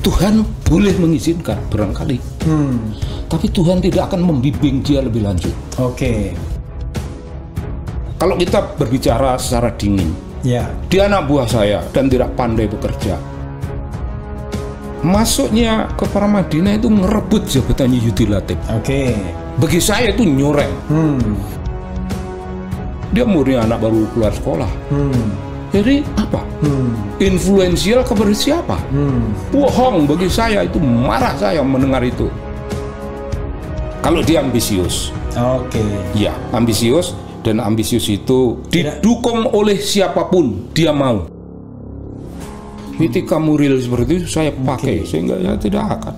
Tuhan boleh mengizinkan barangkali, tapi Tuhan tidak akan membimbing dia lebih lanjut. Oke. Kalau kita berbicara secara dingin, Ya. dia anak buah saya dan tidak pandai bekerja. Masuknya ke Paramadina itu ngerebut jabatannya Yudi Latif. Oke. Bagi saya itu nyoreng. Dia murni anak baru keluar sekolah. Jadi apa? Influensial kepada siapa? Bohong bagi saya, itu marah saya mendengar itu. Kalau dia ambisius. Oke. Ya, ambisius, dan ambisius itu didukung oleh siapapun dia mau. Ketika muril seperti itu saya pakai, sehingga ya tidak akan.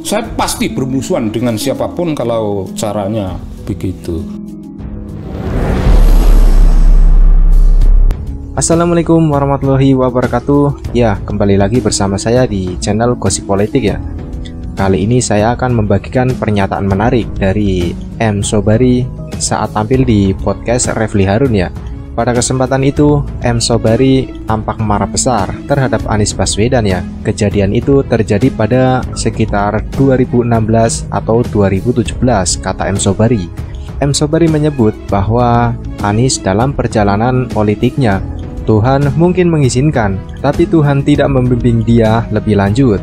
Saya pasti bermusuhan dengan siapapun kalau caranya begitu. Assalamualaikum warahmatullahi wabarakatuh. Ya, kembali lagi bersama saya di channel Gosip Politik ya. Kali ini saya akan membagikan pernyataan menarik dari M. Sobari saat tampil di podcast Refli Harun ya. Pada kesempatan itu, M. Sobari tampak marah besar terhadap Anies Baswedan ya. Kejadian itu terjadi pada sekitar 2016 atau 2017, kata M. Sobari. M. Sobari menyebut bahwa Anies dalam perjalanan politiknya, Tuhan mungkin mengizinkan, tapi Tuhan tidak membimbing dia lebih lanjut.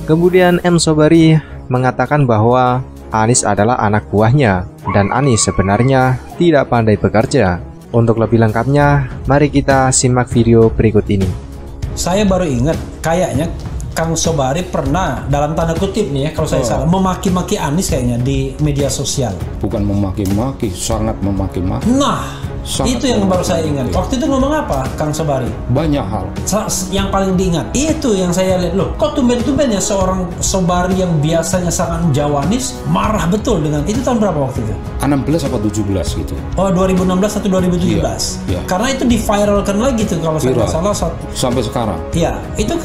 Kemudian M. Sobari mengatakan bahwa Anies adalah anak buahnya dan Anies sebenarnya tidak pandai bekerja. Untuk lebih lengkapnya, mari kita simak video berikut ini. Saya baru ingat, kayaknya Kang Sobari pernah, dalam tanda kutip nih ya, kalau saya salah, memaki-maki Anies kayaknya di media sosial. Bukan memaki-maki, sangat memaki-maki. Nah, Sangat itu yang baru saya ingat. memaki. Waktu itu ngomong apa Kang Sobari? Banyak hal. Yang paling diingat itu yang saya lihat, loh kok tumben-tumben ya seorang Sobari yang biasanya sangat jawanis marah betul dengan itu. Tahun berapa waktu itu? 16 apa 17 gitu. Oh, 2016 atau 2017. Iya. Karena itu diviralkan lagi tuh kalau saya nggak Viral. salah. Sampai sekarang. Iya, itu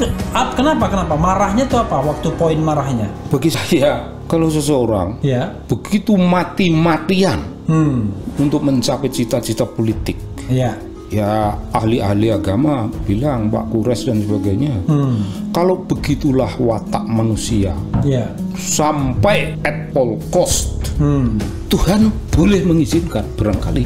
kenapa marahnya tuh apa? Waktu poin marahnya? Bagi saya, kalau seseorang Ya. begitu mati-matian untuk mencapai cita-cita politik, Iya. ya ahli-ahli agama bilang, Pak Kures dan sebagainya, kalau begitulah watak manusia Iya. sampai at all cost, Tuhan boleh mengizinkan barangkali,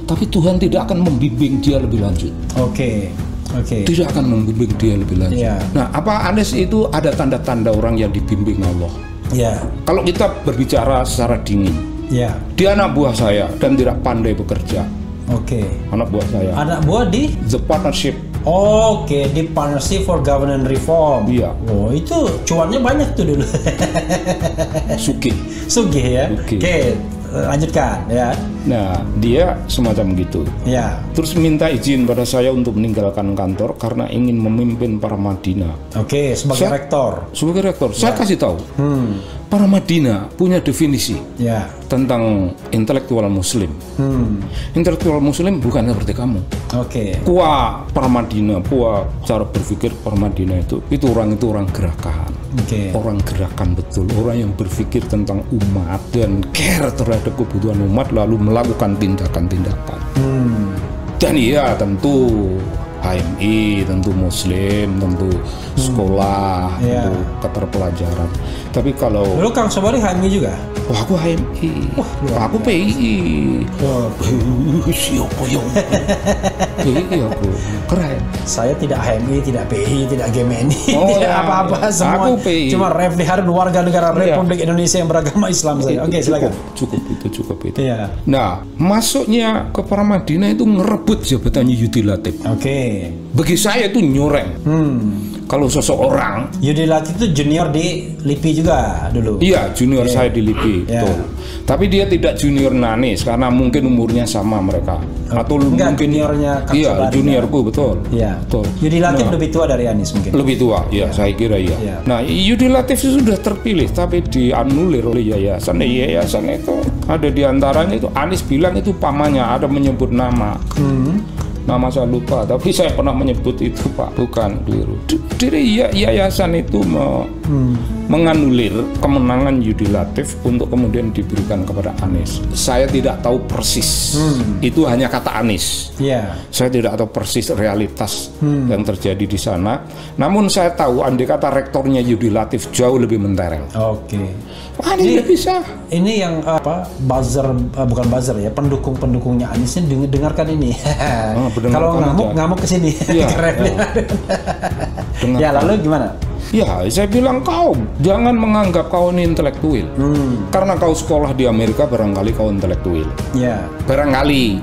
tapi Tuhan tidak akan membimbing dia lebih lanjut. Oke. Tidak akan membimbing dia lebih lanjut. Iya. Nah, apa Anies itu ada tanda-tanda orang yang dibimbing Allah. Iya. Kalau kita berbicara secara dingin, Iya. dia anak buah saya dan tidak pandai bekerja. Oke. Anak buah saya. Anak buah di? The Partnership. Oke, di Partnership for Governance Reform. Iya. Oh, itu cuannya banyak tuh dulu. Sugih. Sugih ya. Sugih. Oke, lanjutkan ya. Nah, dia semacam gitu. Ya. Terus minta izin pada saya untuk meninggalkan kantor karena ingin memimpin Paramadina. Oke, sebagai rektor. Sebagai rektor, saya kasih tahu. Paramadina punya definisi Ya. tentang intelektual Muslim. Intelektual Muslim bukan seperti kamu. Oke. Puah Paramadina, puah cara berpikir Paramadina itu orang gerakan. Oke. Orang gerakan betul, orang yang berpikir tentang umat dan care terhadap kebutuhan umat lalu melakukan tindakan-tindakan. Dan iya tentu HMI, tentu Muslim, tentu sekolah, Iya. tentu keterpelajaran. Tapi kalau Dulu Kang Sobari HMI juga? wah, aku HMI, luar aku PII, Oh, siapa yang PII aku keren. saya tidak HMI, tidak PI, tidak GMNI, Oh, tidak ya. apa-apa semua. Aku PI. Cuma Refli Harun, warga negara Iya. Republik Indonesia yang beragama Islam saya. Oke, silakan. Cukup itu. Iya. Nah, masuknya ke Paramadina itu ngerebut jabatannya Yudi Latif. Oke. Bagi saya itu nyoreng. Kalau seseorang, Yudi Latif itu junior di LIPI juga dulu. iya junior saya di LIPI, Iya. betul. Tapi dia tidak junior Anies karena mungkin umurnya sama mereka. Atau Enggak, mungkin juniornya Kang iya, Sobari, juniorku betul. Iya. Betul. Yudi Latif Nah, lebih tua dari Anies mungkin. lebih tua, ya saya kira iya. Iya. Nah, Yudi Latif sudah terpilih tapi dianulir oleh yayasan. Yayasan itu ada di antaranya itu Anies bilang itu pamannya, ada menyebut nama. Nama saya lupa, tapi saya pernah menyebut itu Pak, bukan keliru. Dari yayasan itu menganulir kemenangan Yudilatif untuk kemudian diberikan kepada Anies. Saya tidak tahu persis. Itu hanya kata Anies. Saya tidak tahu persis realitas yang terjadi di sana. Namun saya tahu andai kata rektornya Yudilatif jauh lebih mentereng. Wah, ini bisa. Ini yang buzzer, bukan buzzer ya, pendukung-pendukungnya Anies ini dengarkan ini. Kalau ngamuk ke sini. Ya, lalu gimana? Ya, saya bilang kau jangan menganggap kau ini intelektual. Karena kau sekolah di Amerika barangkali kau intelektual. Barangkali.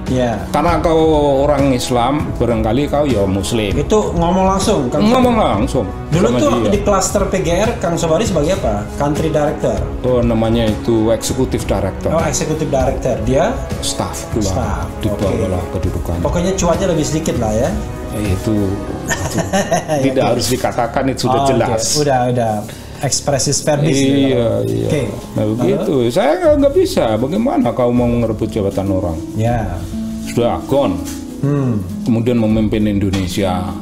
Karena kau orang Islam barangkali kau ya Muslim. Itu ngomong langsung. Ngomong langsung. Dulu tuh di klaster PGR Kang Sobari sebagai apa? Country Director. Oh, namanya itu Executive Director. Oh, Executive Director. Dia staff pula. Di bawah lah kedudukan. Pokoknya cuaca lebih sedikit lah ya. Itu tidak harus dikatakan, itu sudah jelas. Udah ekspresis verbis. Iya. Nah, begitu. Saya nggak bisa. Bagaimana kau mau merebut jabatan orang? Sudah gone. Kemudian memimpin Indonesia,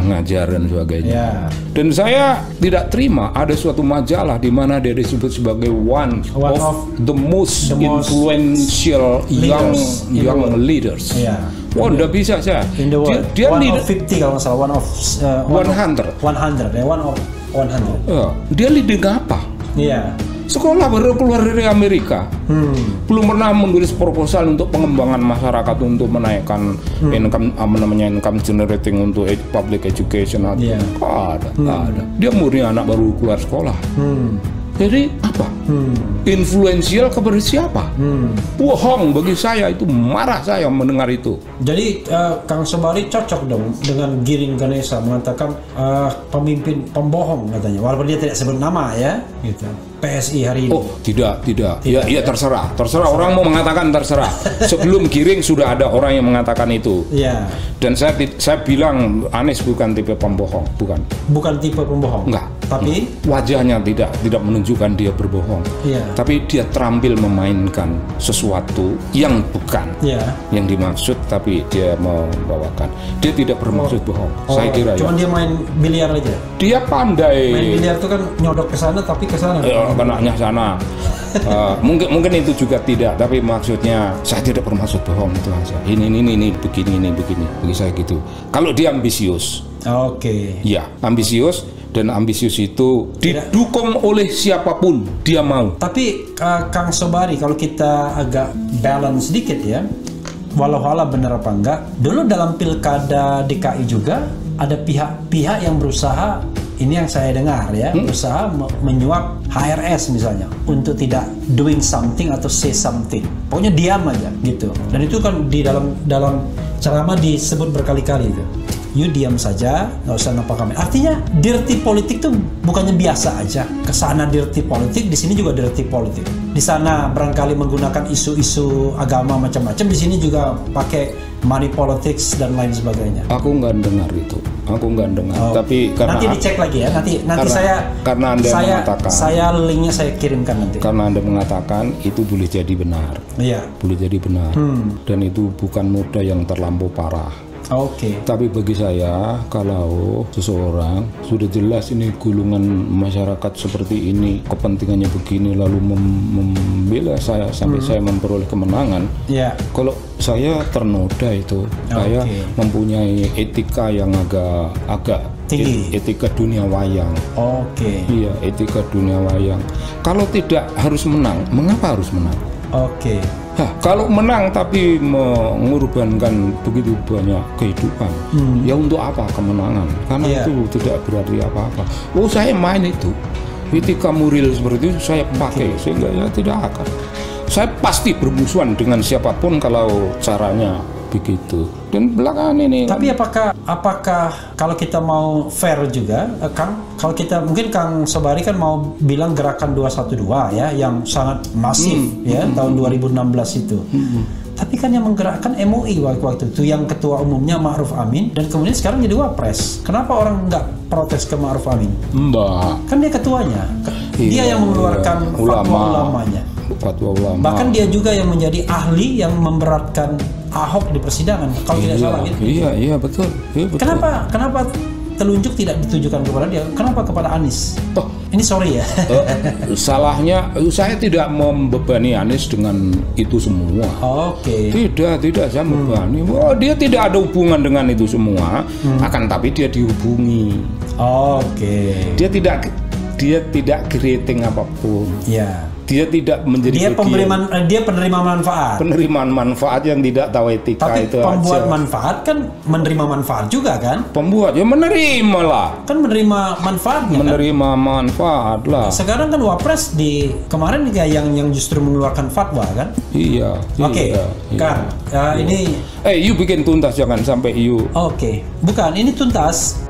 mengajar dan sebagainya. Dan saya tidak terima ada suatu majalah di mana dia disebut sebagai one of the most influential young leaders. Wah, udah bisa saya. Dia one of 50 kalau nggak salah, one of 100. 100 ya, one of 100. Dia leading apa? Sekolah baru keluar dari Amerika, belum pernah menulis proposal untuk pengembangan masyarakat untuk menaikkan income generating untuk public education. Ada. Dia murni anak baru keluar sekolah. Jadi apa? Influensial kepada siapa? Bohong bagi saya, itu marah saya mendengar itu. Jadi Kang Sobari cocok dong dengan Giring Ganesa mengatakan pemimpin pembohong katanya, walaupun dia tidak sebut nama ya, gitu. PSI hari ini. Oh, tidak. Ya, terserah orang mau mengatakan, terserah. Sebelum Giring sudah ada orang yang mengatakan itu. Dan saya bilang Anies bukan tipe pembohong, bukan tipe pembohong. Enggak. Tapi wajahnya tidak menunjukkan dia berbohong. Tapi dia terampil memainkan sesuatu yang bukan yang dimaksud, tapi dia membawakan. Dia tidak bermaksud bohong. Saya kira cuman dia main biliar aja. Dia pandai. Main biliar itu kan nyodok ke sana tapi ke sana. Kenanya sana. Mungkin itu juga tidak, tapi maksudnya saya tidak bermaksud bohong, itu aja. Ini begini bagi saya gitu. Kalau dia ambisius. Ya, ambisius. Dan ambisius itu didukung oleh siapapun dia mau. Tapi Kang Sobari, kalau kita agak balance sedikit ya, walau benar apa enggak, dulu dalam pilkada DKI juga ada pihak-pihak yang berusaha, ini yang saya dengar ya, berusaha menyuap HRS misalnya untuk tidak doing something atau say something, pokoknya diam aja gitu. Dan itu kan di dalam ceramah disebut berkali-kali itu. You diam saja, nggak usah nampak kamera. Artinya dirty politik tuh bukannya biasa aja. Kesana dirty politik, di sini juga dirty politik. Di sana barangkali menggunakan isu-isu agama macam-macam, di sini juga pakai money politics dan lain sebagainya. Aku nggak dengar itu. Tapi karena nanti dicek lagi ya. Karena Anda mengatakan. Saya linknya saya kirimkan nanti. Karena Anda mengatakan itu boleh jadi benar. Boleh jadi benar. Dan itu bukan noda yang terlampau parah. Tapi bagi saya, kalau seseorang sudah jelas ini gulungan masyarakat seperti ini, kepentingannya begini, lalu membela saya sampai saya memperoleh kemenangan, kalau saya ternoda itu, saya mempunyai etika yang agak tinggi, etika dunia wayang. Iya, etika dunia wayang. Kalau tidak harus menang, mengapa harus menang? Kalau menang tapi mengorbankan begitu banyak kehidupan, ya untuk apa kemenangan? Karena itu tidak berarti apa-apa. Saya main itu, etika moral seperti itu saya pakai, sehingga ya tidak akan. Saya pasti bermusuhan dengan siapapun kalau caranya begitu. Dan belakangan ini. Tapi apakah kalau kita mau fair juga, Kang? Kalau kita mungkin Kang Sobari kan mau bilang gerakan 212 ya, yang sangat masif ya tahun 2016 itu. Tapi kan yang menggerakkan MUI waktu itu, yang ketua umumnya Ma'ruf Amin, dan kemudian sekarang jadi wapres. Kenapa orang nggak protes ke Ma'ruf Amin? Kan dia ketuanya, dia yang mengeluarkan fatwa ulamanya. Bahkan dia juga yang menjadi ahli yang memberatkan Ahok di persidangan, kalau tidak salah gitu. Iya betul. Kenapa telunjuk tidak ditujukan kepada dia. Kenapa kepada Anies? Oh, Ini sorry ya. salahnya saya tidak membebani Anies dengan itu semua. Oke. Tidak saya membebani. Oh, dia tidak ada hubungan dengan itu semua. Akan tapi dia dihubungi. Oke. Dia tidak creating apapun. Ya. Dia tidak menjadi Dia penerima manfaat. penerimaan manfaat yang tidak tahu etika. Tapi itu pembuat aja. manfaat kan menerima manfaat juga kan? Pembuat ya menerima lah. Kan menerima manfaatnya kan? Menerima manfaat lah. Sekarang kan Wapres kemarin juga yang justru mengeluarkan fatwa kan? Iya. Oke, iya. Kang, ini You bikin tuntas jangan sampai you. oke. Bukan, ini tuntas.